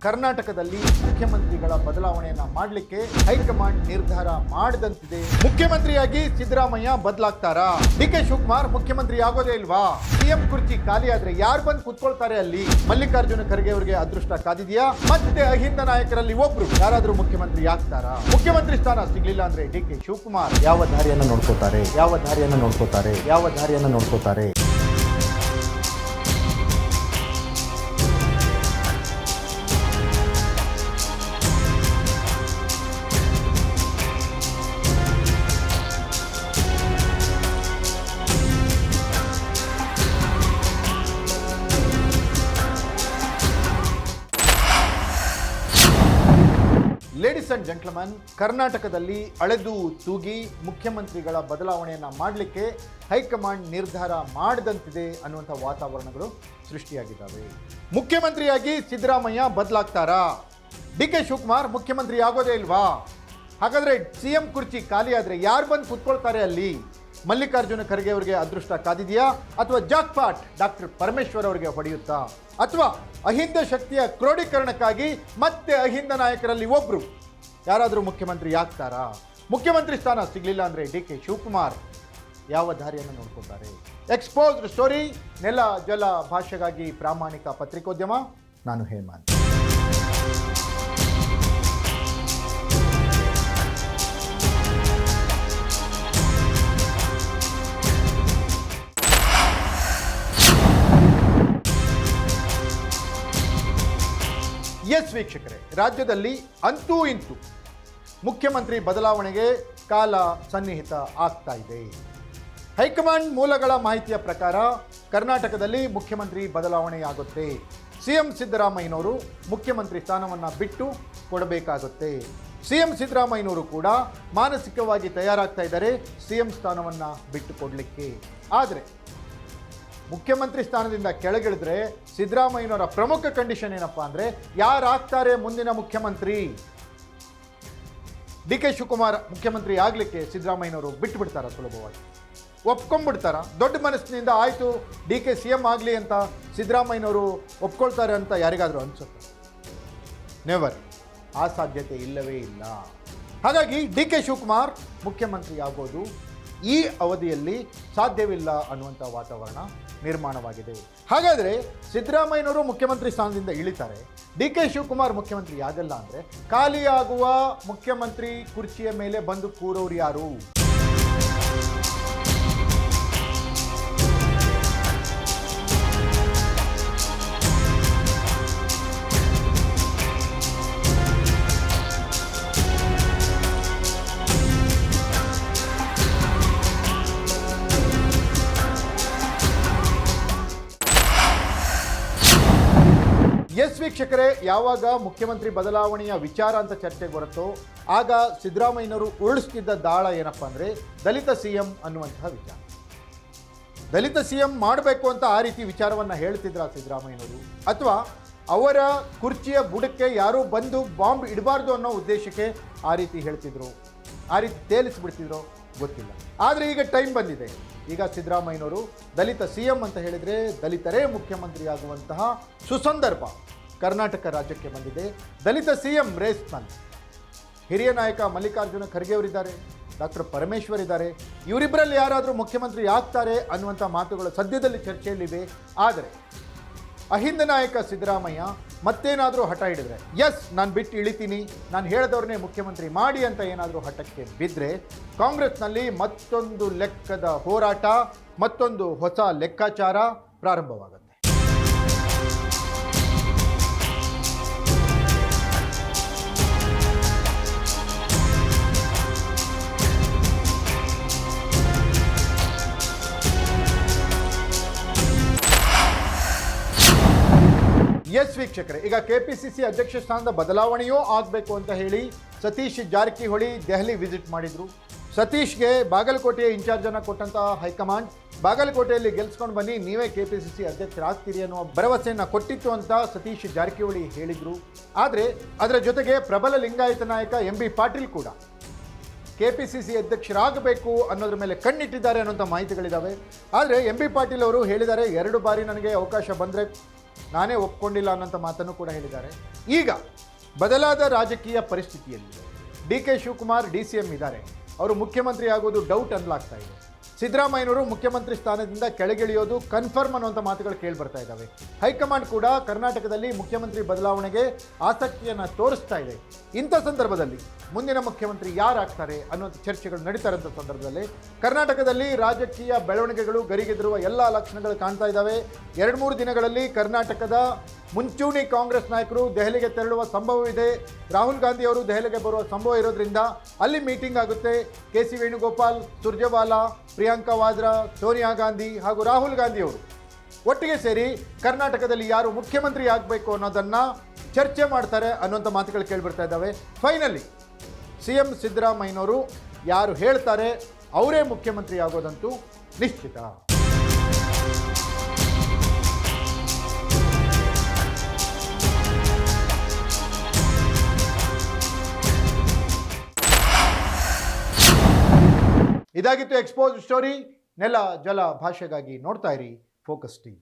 ಕರ್ನಾಟಕದಲ್ಲಿ ಮುಖ್ಯಮಂತ್ರಿಗಳ ಬದಲಾವಣೆಯನ್ನ ಮಾಡಲಿಕ್ಕೆ ಹೈಕಮಾಂಡ್ ನಿರ್ಧಾರ ಮಾಡಿದಂತಿದೆ. ಮುಖ್ಯಮಂತ್ರಿಯಾಗಿ ಸಿದ್ದರಾಮಯ್ಯ ಬದಲಾಗ್ತಾರಾ? ಡಿಕೆ ಶಿವಕುಮಾರ್ ಮುಖ್ಯಮಂತ್ರಿ ಆಗೋದೇ ಇಲ್ವಾ? ಸಿಎಂ ಕುರ್ಚಿ ಖಾಲಿ ಆದ್ರೆ ಯಾರು ಬಂದು ಕುತ್ಕೊಳ್ತಾರೆ ಅಲ್ಲಿ? ಮಲ್ಲಿಕಾರ್ಜುನ ಖರ್ಗೆ ಅವರಿಗೆ ಅದೃಷ್ಟ ಕಾದಿದೆಯಾ? ಮತ್ತೆ ಅಹಿಂದ ನಾಯಕರಲ್ಲಿ ಒಬ್ರು ಯಾರಾದ್ರೂ ಮುಖ್ಯಮಂತ್ರಿ ಆಗ್ತಾರಾ? ಮುಖ್ಯಮಂತ್ರಿ ಸ್ಥಾನ ಸಿಗ್ಲಿಲ್ಲ ಅಂದ್ರೆ ಡಿಕೆ ಶಿವಕುಮಾರ್ ಯಾವ ದಾರಿಯನ್ನ ನೋಡ್ಕೋತಾರೆ? ಲೇಡೀಸ್ ಅಂಡ್ ಜೆಂಟ್ಲ್ಮನ್, ಕರ್ನಾಟಕದಲ್ಲಿ ಅಳೆದು ತೂಗಿ ಮುಖ್ಯಮಂತ್ರಿಗಳ ಬದಲಾವಣೆಯನ್ನ ಮಾಡಲಿಕ್ಕೆ ಹೈಕಮಾಂಡ್ ನಿರ್ಧಾರ ಮಾಡಿದಂತಿದೆ ಅನ್ನುವಂಥ ವಾತಾವರಣಗಳು ಸೃಷ್ಟಿಯಾಗಿದ್ದಾವೆ. ಮುಖ್ಯಮಂತ್ರಿಯಾಗಿ ಸಿದ್ದರಾಮಯ್ಯ ಬದಲಾಗ್ತಾರಾ? ಡಿಕೆ ಶಿವಕುಮಾರ್ ಮುಖ್ಯಮಂತ್ರಿ ಆಗೋದೇ ಇಲ್ವಾ? ಹಾಗಾದ್ರೆ ಸಿಎಂ ಕುರ್ಚಿ ಖಾಲಿ ಆದ್ರೆ ಯಾರು ಬಂದು ಕುತ್ಕೊಳ್ತಾರೆ ಅಲ್ಲಿ? ಮಲ್ಲಿಕಾರ್ಜುನ ಖರ್ಗೆ ಅವರಿಗೆ ಅದೃಷ್ಟ ಕಾದಿದೆಯಾ? ಅಥವಾ ಜಾಕ್ಪಾಟ್ ಡಾಕ್ಟರ್ ಪರಮೇಶ್ವರ್ ಅವರಿಗೆ ಹೊಡೆಯುತ್ತಾ? ಅಥವಾ ಅಹಿಂದ ಶಕ್ತಿಯ ಕ್ರೋಢೀಕರಣಕ್ಕಾಗಿ ಮತ್ತೆ ಅಹಿಂದ ನಾಯಕರಲ್ಲಿ ಒಬ್ರು ಯಾರಾದರೂ ಮುಖ್ಯಮಂತ್ರಿ ಆಗ್ತಾರಾ? ಮುಖ್ಯಮಂತ್ರಿ ಸ್ಥಾನ ಸಿಗಲಿಲ್ಲ ಅಂದ್ರೆ ಡಿಕೆ ಶಿವಕುಮಾರ್ ಯಾವ ದಾರಿಯನ್ನು ನೋಡ್ಕೊತಾರೆ? ಎಕ್ಸ್ಪೋಸ್ಡ್ ಸ್ಟೋರಿ, ನೆಲ ಜಲ ಭಾಷೆಗಾಗಿ ಪ್ರಾಮಾಣಿಕ ಪತ್ರಿಕೋದ್ಯಮ. ನಾನು ಹೇಮಂತ್. ಎಸ್ ವೀಕ್ಷಕರೇ, ರಾಜ್ಯದಲ್ಲಿ ಅಂತೂ ಇಂತೂ ಮುಖ್ಯಮಂತ್ರಿ ಬದಲಾವಣೆಗೆ ಕಾಲ ಸನ್ನಿಹಿತ ಆಗ್ತಾ ಇದೆ. ಹೈಕಮಾಂಡ್ ಮೂಲಗಳ ಮಾಹಿತಿಯ ಪ್ರಕಾರ ಕರ್ನಾಟಕದಲ್ಲಿ ಮುಖ್ಯಮಂತ್ರಿ ಬದಲಾವಣೆಯಾಗುತ್ತೆ. ಸಿಎಂ ಸಿದ್ದರಾಮಯ್ಯನವರು ಮುಖ್ಯಮಂತ್ರಿ ಸ್ಥಾನವನ್ನು ಬಿಟ್ಟು ಕೊಡಬೇಕಾಗುತ್ತೆ. ಸಿಎಂ ಸಿದ್ದರಾಮಯ್ಯನವರು ಕೂಡ ಮಾನಸಿಕವಾಗಿ ತಯಾರಾಗ್ತಾ ಇದ್ದಾರೆ ಸಿಎಂ ಸ್ಥಾನವನ್ನು ಬಿಟ್ಟು ಕೊಡಲಿಕ್ಕೆ. ಆದರೆ ಮುಖ್ಯಮಂತ್ರಿ ಸ್ಥಾನದಿಂದ ಕೆಳಗಿಳಿದ್ರೆ ಸಿದ್ದರಾಮಯ್ಯನವರ ಪ್ರಮುಖ ಕಂಡೀಷನ್ ಏನಪ್ಪಾ ಅಂದ್ರೆ, ಯಾರಾಗ್ತಾರೆ ಮುಂದಿನ ಮುಖ್ಯಮಂತ್ರಿ? ಡಿಕೆ ಶಿವಕುಮಾರ್ ಮುಖ್ಯಮಂತ್ರಿ ಆಗ್ಲಿಕ್ಕೆ ಸಿದ್ದರಾಮಯ್ಯನವರು ಬಿಟ್ಟು ಬಿಡ್ತಾರ? ಸುಲಭವಾಗಿ ಒಪ್ಕೊಂಡ್ಬಿಡ್ತಾರ? ದೊಡ್ಡ ಮನಸ್ಸಿನಿಂದ ಆಯ್ತು ಡಿಕೆ ಸಿಎಂ ಆಗಲಿ ಅಂತ ಸಿದ್ದರಾಮಯ್ಯನವರು ಒಪ್ಕೊಳ್ತಾರೆ ಅಂತ ಯಾರಿಗಾದ್ರೂ ಅನ್ಸುತ್ತೆ? ನೆವರ್. ಆ ಸಾಧ್ಯತೆ ಇಲ್ಲವೇ ಇಲ್ಲ. ಹಾಗಾಗಿ ಡಿಕೆ ಶಿವಕುಮಾರ್ ಮುಖ್ಯಮಂತ್ರಿ ಆಗೋದು ಈ ಅವಧಿಯಲ್ಲಿ ಸಾಧ್ಯವಿಲ್ಲ ಅನ್ನುವಂಥ ವಾತಾವರಣ ನಿರ್ಮಾಣವಾಗಿದೆ. ಹಾಗಾದರೆ ಸಿದ್ದರಾಮಯ್ಯನವರು ಮುಖ್ಯಮಂತ್ರಿ ಸ್ಥಾನದಿಂದ ಇಳಿತಾರೆ, ಡಿಕೆ ಶಿವಕುಮಾರ್ ಮುಖ್ಯಮಂತ್ರಿ ಆಗಲ್ಲ ಅಂದರೆ ಖಾಲಿಯಾಗುವ ಮುಖ್ಯಮಂತ್ರಿ ಕುರ್ಚಿಯ ಮೇಲೆ ಬಂದು ಕೂರೋರು ಯಾರು? ಎಸ್ ವೀಕ್ಷಕರೇ, ಯಾವಾಗ ಮುಖ್ಯಮಂತ್ರಿ ಬದಲಾವಣೆಯ ವಿಚಾರ ಅಂತ ಚರ್ಚೆಗೆ ಬರುತ್ತೋ ಆಗ ಸಿದ್ದರಾಮಯ್ಯನವರು ಉರುಳಿಸ್ತಿದ್ದ ದಾಳ ಏನಪ್ಪ ಅಂದರೆ ದಲಿತ ಸಿಎಂ ಅನ್ನುವಂತಹ ವಿಚಾರ. ದಲಿತ ಸಿಎಂ ಮಾಡಬೇಕು ಅಂತ ಆ ರೀತಿ ವಿಚಾರವನ್ನು ಹೇಳ್ತಿದ್ರ ಸಿದ್ದರಾಮಯ್ಯನವರು? ಅಥವಾ ಅವರ ಕುರ್ಚಿಯ ಬುಡಕ್ಕೆ ಯಾರೂ ಬಂದು ಬಾಂಬ್ ಇಡಬಾರ್ದು ಅನ್ನೋ ಉದ್ದೇಶಕ್ಕೆ ಆ ರೀತಿ ಹೇಳ್ತಿದ್ರು, ಆ ರೀತಿ ತೇಲಿಸ್ಬಿಡ್ತಿದ್ರು? ಗೊತ್ತಿಲ್ಲ. ಆದರೆ ಈಗ ಟೈಮ್ ಬಂದಿದೆ. ಈಗ ಸಿದ್ದರಾಮಯ್ಯನವರು ದಲಿತ ಸಿಎಂ ಅಂತ ಹೇಳಿದರೆ ದಲಿತರೇ ಮುಖ್ಯಮಂತ್ರಿ ಆಗುವಂತಹ ಸುಸಂದರ್ಭ ಕರ್ನಾಟಕ ರಾಜ್ಯಕ್ಕೆ ಬಂದಿದೆ. ದಲಿತ ಸಿಎಂ ರೇಸ್ನಲ್ಲಿ ಹಿರಿಯ ನಾಯಕ ಮಲ್ಲಿಕಾರ್ಜುನ ಖರ್ಗೆ ಅವರಿದ್ದಾರೆ, ಡಾಕ್ಟರ್ ಪರಮೇಶ್ವರ್ ಇದ್ದಾರೆ. ಇವರಿಬ್ಬರಲ್ಲಿ ಯಾರಾದರೂ ಮುಖ್ಯಮಂತ್ರಿ ಆಗ್ತಾರೆ ಅನ್ನುವಂಥ ಮಾತುಗಳು ಸದ್ಯದಲ್ಲಿ ಚರ್ಚೆಯಲ್ಲಿವೆ. ಆದರೆ ಅಹಿಂದ ನಾಯಕ ಸಿದ್ದರಾಮಯ್ಯ ಮತ್ತೇನಾದರೂ ಹಠ ಹಿಡಿದ್ರೆ, ಎಸ್ ನಾನು ಬಿಟ್ಟು ಇಳಿತೀನಿ, ನಾನು ಹೇಳಿದವ್ರನ್ನೇ ಮುಖ್ಯಮಂತ್ರಿ ಮಾಡಿ ಅಂತ ಏನಾದರೂ ಹಠಕ್ಕೆ ಬಿದ್ದರೆ ಕಾಂಗ್ರೆಸ್ನಲ್ಲಿ ಮತ್ತೊಂದು ಲೆಕ್ಕದ ಹೋರಾಟ, ಮತ್ತೊಂದು ಹೊಸ ಲೆಕ್ಕಾಚಾರ ಪ್ರಾರಂಭವಾಗುತ್ತೆ. ಎಸ್ ವೀಕ್ಷಕರೇ, ಈಗ ಕೆಪಿಸಿಸಿ ಅಧ್ಯಕ್ಷ ಸ್ಥಾನದ ಬದಲಾವಣೆಯೂ ಆಗಬೇಕು ಅಂತ ಹೇಳಿ ಸತೀಶ್ ಜಾರಕಿಹೊಳಿ ದೆಹಲಿ ವಿಸಿಟ್ ಮಾಡಿದ್ರು. ಸತೀಶ್ಗೆ ಬಾಗಲಕೋಟೆಯ ಇನ್ಚಾರ್ಜನ್ನು ಕೊಟ್ಟಂಥ ಹೈಕಮಾಂಡ್ ಬಾಗಲಕೋಟೆಯಲ್ಲಿ ಗೆಲ್ಸ್ಕೊಂಡು ಬನ್ನಿ, ನೀವೇ ಕೆಪಿಸಿಸಿ ಅಧ್ಯಕ್ಷರಾಗ್ತೀರಿ ಅನ್ನುವ ಭರವಸೆಯನ್ನು ಕೊಟ್ಟಿತ್ತು ಅಂತ ಸತೀಶ್ ಜಾರಕಿಹೊಳಿ ಹೇಳಿದರು. ಆದರೆ ಅದರ ಜೊತೆಗೆ ಪ್ರಬಲ ಲಿಂಗಾಯತ ನಾಯಕ ಎಂ.ಬಿ. ಪಾಟೀಲ್ ಕೂಡ ಕೆಪಿಸಿಸಿ ಅಧ್ಯಕ್ಷರಾಗಬೇಕು ಅನ್ನೋದ್ರ ಮೇಲೆ ಕಣ್ಣಿಟ್ಟಿದ್ದಾರೆ ಅನ್ನೋಂಥ ಮಾಹಿತಿಗಳಿದ್ದಾವೆ. ಆದರೆ ಎಂ.ಬಿ. ಪಾಟೀಲ್ ಅವರು ಹೇಳಿದ್ದಾರೆ, 2 ಬಾರಿ ನನಗೆ ಅವಕಾಶ ಬಂದರೆ ನಾನೇ ಒಪ್ಕೊಂಡಿಲ್ಲ ಅನ್ನೋಂಥ ಮಾತನ್ನು ಕೂಡ ಹೇಳಿದ್ದಾರೆ. ಈಗ ಬದಲಾದ ರಾಜಕೀಯ ಪರಿಸ್ಥಿತಿಯಲ್ಲಿ DK ಶಿವಕುಮಾರ್ DCM ಇದ್ದಾರೆ, ಅವರು ಮುಖ್ಯಮಂತ್ರಿ ಆಗೋದು ಡೌಟ್ ಅನ್ನಲಾಗ್ತಾ ಇದೆ. ಸಿದ್ದರಾಮಯ್ಯನವರು ಮುಖ್ಯಮಂತ್ರಿ ಸ್ಥಾನದಿಂದ ಕೆಳಗಿಳಿಯೋದು ಕನ್ಫರ್ಮ್ ಅನ್ನುವಂಥ ಮಾತುಗಳು ಕೇಳಿ ಬರ್ತಾ ಇದ್ದಾವೆ. ಹೈಕಮಾಂಡ್ ಕೂಡ ಕರ್ನಾಟಕದಲ್ಲಿ ಮುಖ್ಯಮಂತ್ರಿ ಬದಲಾವಣೆಗೆ ಆಸಕ್ತಿಯನ್ನು ತೋರಿಸ್ತಾ ಇದೆ. ಇಂಥ ಸಂದರ್ಭದಲ್ಲಿ ಮುಂದಿನ ಮುಖ್ಯಮಂತ್ರಿ ಯಾರಾಗ್ತಾರೆ ಅನ್ನುವಂಥ ಚರ್ಚೆಗಳು ನಡೀತಾ ಇರೋಂಥ ಸಂದರ್ಭದಲ್ಲಿ ಕರ್ನಾಟಕದಲ್ಲಿ ರಾಜಕೀಯ ಬೆಳವಣಿಗೆಗಳು ಗರಿಗೆದರುವ ಎಲ್ಲ ಲಕ್ಷಣಗಳು ಕಾಣ್ತಾ ಇದ್ದಾವೆ. 2-3 ದಿನಗಳಲ್ಲಿ ಕರ್ನಾಟಕದ ಮುಂಚೂಣಿ ಕಾಂಗ್ರೆಸ್ ನಾಯಕರು ದೆಹಲಿಗೆ ತೆರಳುವ ಸಂಭವವಿದೆ. ರಾಹುಲ್ ಗಾಂಧಿ ಅವರು ದೆಹಲಿಗೆ ಬರುವ ಸಂಭವ ಇರೋದ್ರಿಂದ ಅಲ್ಲಿ ಮೀಟಿಂಗ್ ಆಗುತ್ತೆ. KC ವೇಣುಗೋಪಾಲ್, ಸುರ್ಜೇವಾಲಾ, ಪ್ರಿಯಾಂಕಾ ವಾದ್ರಾ, ಸೋನಿಯಾ ಗಾಂಧಿ ಹಾಗೂ ರಾಹುಲ್ ಗಾಂಧಿ ಅವರು ಒಟ್ಟಿಗೆ ಸೇರಿ ಕರ್ನಾಟಕದಲ್ಲಿ ಯಾರು ಮುಖ್ಯಮಂತ್ರಿ ಆಗಬೇಕು ಅನ್ನೋದನ್ನು ಚರ್ಚೆ ಮಾಡ್ತಾರೆ ಅನ್ನೋಂಥ ಮಾತುಗಳು ಕೇಳಿಬರ್ತಾ ಇದ್ದಾವೆ. ಫೈನಲಿ CM ಸಿದ್ದರಾಮಯ್ಯನವರು ಯಾರು ಹೇಳ್ತಾರೆ ಅವರೇ ಮುಖ್ಯಮಂತ್ರಿ ಆಗೋದಂತೂ ನಿಶ್ಚಿತ. ಇದಾಗಿತ್ತು ಎಕ್ಸ್ಪೋಸ್ ಸ್ಟೋರಿ. ನೆಲ ಜಲ ಭಾಷೆಗಾಗಿ ನೋಡ್ತಾ ಇರಿ ಫೋಕಸ್ TV.